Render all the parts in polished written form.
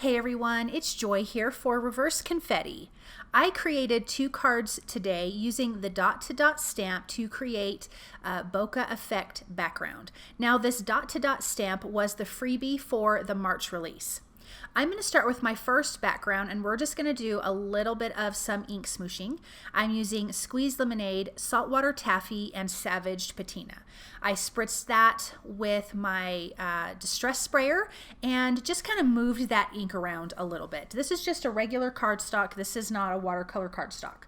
Hey everyone, it's Joy here for ReverseConfetti. I created 2 cards today using the dot-to-dot stamp to create a bokeh effect background. Now this dot-to-dot stamp was the freebie for the March release. I'm going to start with my first background and we're just going to do a little bit of some ink smooshing. I'm using Squeezed Lemonade, Saltwater Taffy, and Salvaged Patina. I spritzed that with my distress sprayer and just kind of moved that ink around a little bit. This is just a regular cardstock. This is not a watercolor cardstock.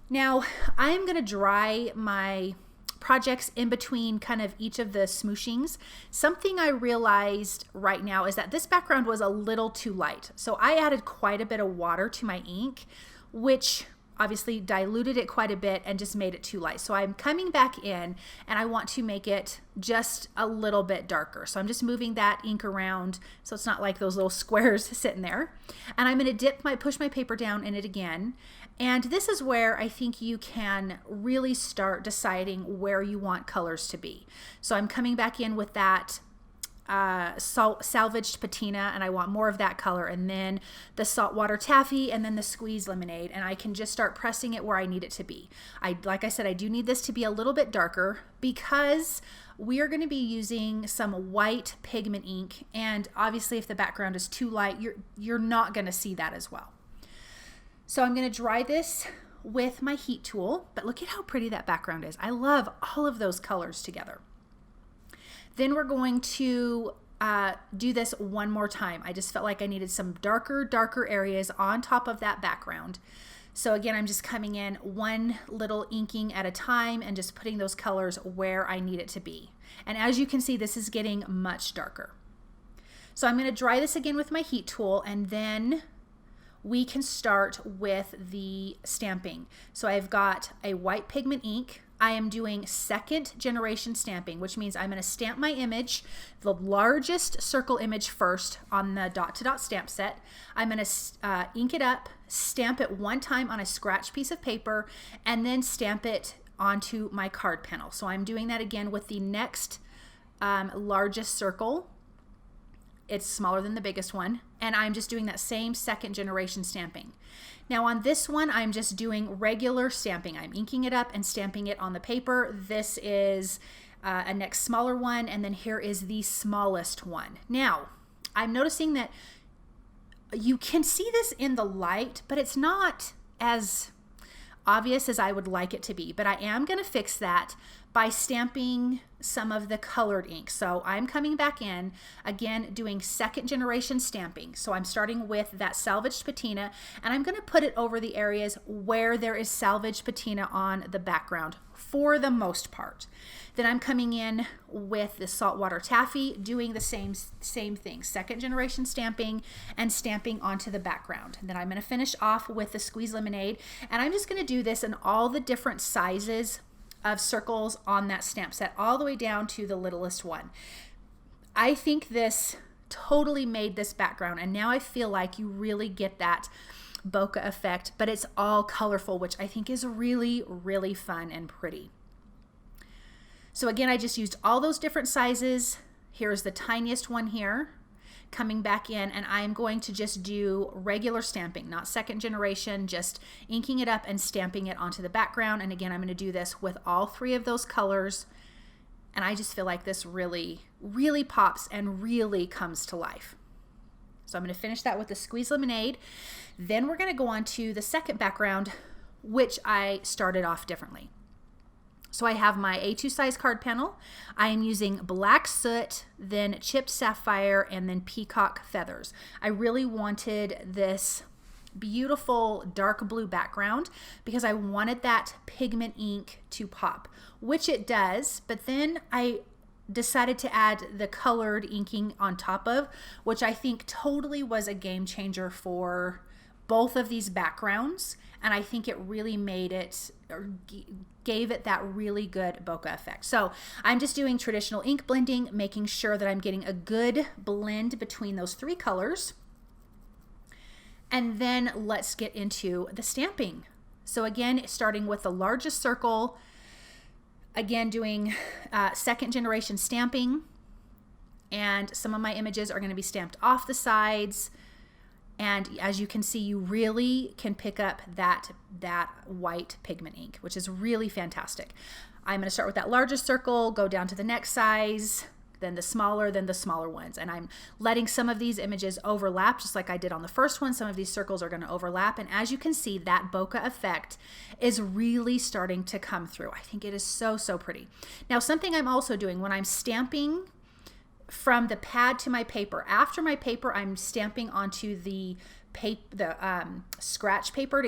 Now I'm going to dry my projects in between kind of each of the smooshings. Something I realized right now is that this background was a little too light. So I added quite a bit of water to my ink, which obviously diluted it quite a bit and just made it too light. So I'm coming back in and I want to make it just a little bit darker. So I'm just moving that ink around so it's not like those little squares sitting there. And I'm going to push my paper down in it again. And this is where I think you can really start deciding where you want colors to be. So I'm coming back in with that salvaged patina, and I want more of that color, and then the saltwater taffy, and then the squeezed lemonade, and I can just start pressing it where I need it to be. Like I said, I do need this to be a little bit darker because we are going to be using some white pigment ink, and obviously if the background is too light, you're not going to see that as well. So I'm going to dry this with my heat tool, but look at how pretty that background is. I love all of those colors together. Then we're going to do this one more time. I just felt like I needed some darker areas on top of that background. So again, I'm just coming in one little inking at a time and just putting those colors where I need it to be. And as you can see, this is getting much darker. So I'm going to dry this again with my heat tool, and then we can start with the stamping. So I've got a white pigment ink. I am doing 2nd generation stamping, which means I'm going to stamp my image, the largest circle image first on the dot-to-dot stamp set. I'm going to ink it up, stamp it one time on a scratch piece of paper, and then stamp it onto my card panel. So I'm doing that again with the next largest circle. It's smaller than the biggest one, and I'm just doing that same 2nd generation stamping. Now on this one, I'm just doing regular stamping. I'm inking it up and stamping it on the paper. This is a next smaller one, and then here is the smallest one. Now, I'm noticing that you can see this in the light, but it's not as obvious as I would like it to be. But I am going to fix that by stamping some of the colored ink. So I'm coming back in, again, doing 2nd generation stamping. So I'm starting with that salvaged patina, and I'm going to put it over the areas where there is salvaged patina on the background for the most part. Then I'm coming in with the saltwater taffy, doing the same thing, 2nd generation stamping and stamping onto the background. And then I'm going to finish off with the squeezed lemonade, and I'm just going to do this in all the different sizes of circles on that stamp set, all the way down to the littlest one. I think this totally made this background, and now I feel like you really get that bokeh effect, but it's all colorful, which I think is really, really fun and pretty. So again, I just used all those different sizes. Here's the tiniest one here, coming back in, and I'm going to just do regular stamping, not 2nd generation, just inking it up and stamping it onto the background. And again, I'm going to do this with all 3 of those colors, and I just feel like this really, really pops and really comes to life. So I'm going to finish that with the squeezed lemonade. Then we're going to go on to the 2nd background, which I started off differently. So I have my A2 size card panel. I am using black soot, then chipped sapphire, and then peacock feathers. I really wanted this beautiful dark blue background because I wanted that pigment ink to pop, which it does, but then I decided to add the colored inking on top of, which I think totally was a game changer for both of these backgrounds, and I think it really made it, or gave it that really good bokeh effect. So I'm just doing traditional ink blending, making sure that I'm getting a good blend between those 3 colors. And then let's get into the stamping. So again, starting with the largest circle, again doing 2nd generation stamping, and some of my images are going to be stamped off the sides. And as you can see, you really can pick up that white pigment ink, which is really fantastic. I'm going to start with that largest circle, go down to the next size, then the smaller ones. And I'm letting some of these images overlap, just like I did on the first one. Some of these circles are going to overlap. And as you can see, that bokeh effect is really starting to come through. I think it is so, so pretty. Now, something I'm also doing when I'm stamping from the pad to my paper, after my paper, I'm stamping onto the scratch paper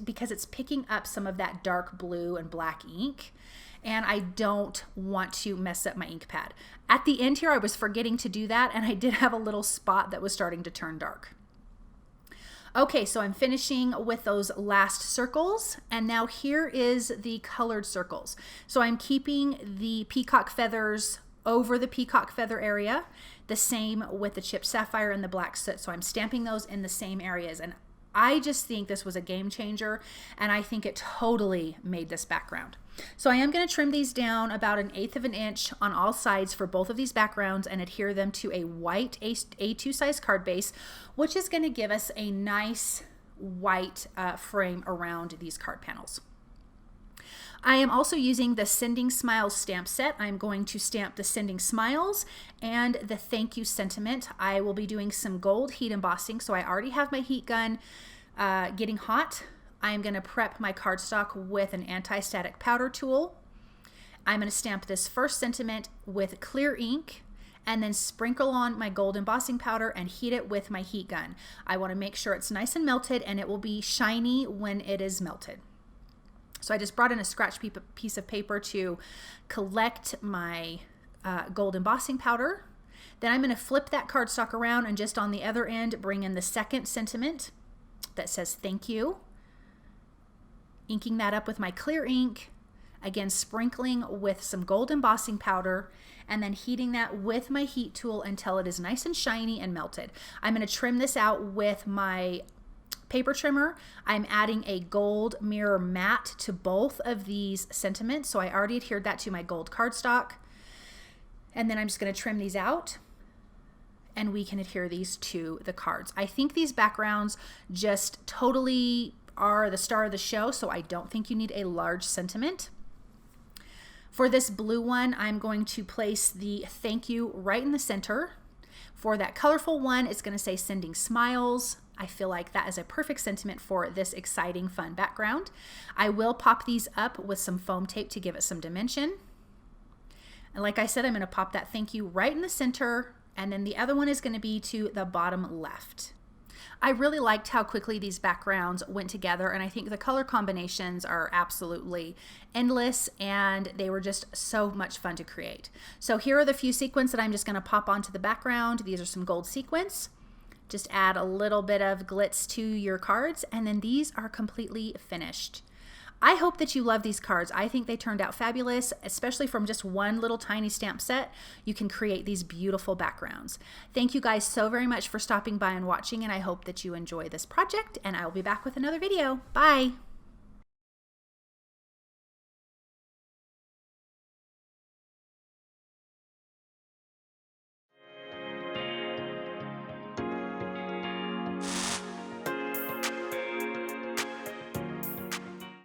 because it's picking up some of that dark blue and black ink. And I don't want to mess up my ink pad. At the end here, I was forgetting to do that, and I did have a little spot that was starting to turn dark. Okay, so I'm finishing with those last circles, and now here is the colored circles. So I'm keeping the peacock feathers over the peacock feather area, the same with the chipped sapphire and the black soot. So I'm stamping those in the same areas, and I just think this was a game changer, and I think it totally made this background. So I am going to trim these down about 1/8 of an inch on all sides for both of these backgrounds and adhere them to a white A2 size card base, which is going to give us a nice white frame around these card panels. I am also using the Sending Smiles stamp set. I'm going to stamp the Sending Smiles and the Thank You sentiment. I will be doing some gold heat embossing, so I already have my heat gun getting hot. I'm going to prep my cardstock with an anti-static powder tool. I'm going to stamp this first sentiment with clear ink and then sprinkle on my gold embossing powder and heat it with my heat gun. I want to make sure it's nice and melted, and it will be shiny when it is melted. So I just brought in a scratch piece of paper to collect my gold embossing powder. Then I'm going to flip that cardstock around and just on the other end bring in the second sentiment that says thank you. Inking that up with my clear ink, again sprinkling with some gold embossing powder, and then heating that with my heat tool until it is nice and shiny and melted. I'm going to trim this out with my paper trimmer. I'm adding a gold mirror matte to both of these sentiments, so I already adhered that to my gold cardstock. And then I'm just going to trim these out, and we can adhere these to the cards. I think these backgrounds just totally are the star of the show, so I don't think you need a large sentiment. For this blue one, I'm going to place the thank you right in the center. For that colorful one, it's going to say Sending Smiles. I feel like that is a perfect sentiment for this exciting, fun background. I will pop these up with some foam tape to give it some dimension. And like I said, I'm going to pop that thank you right in the center, and then the other one is going to be to the bottom left. I really liked how quickly these backgrounds went together, and I think the color combinations are absolutely endless, and they were just so much fun to create. So here are the few sequins that I'm just going to pop onto the background. These are some gold sequins. Just add a little bit of glitz to your cards, and then these are completely finished. I hope that you love these cards. I think they turned out fabulous, especially from just one little tiny stamp set. You can create these beautiful backgrounds. Thank you guys so very much for stopping by and watching, and I hope that you enjoy this project, and I will be back with another video. Bye!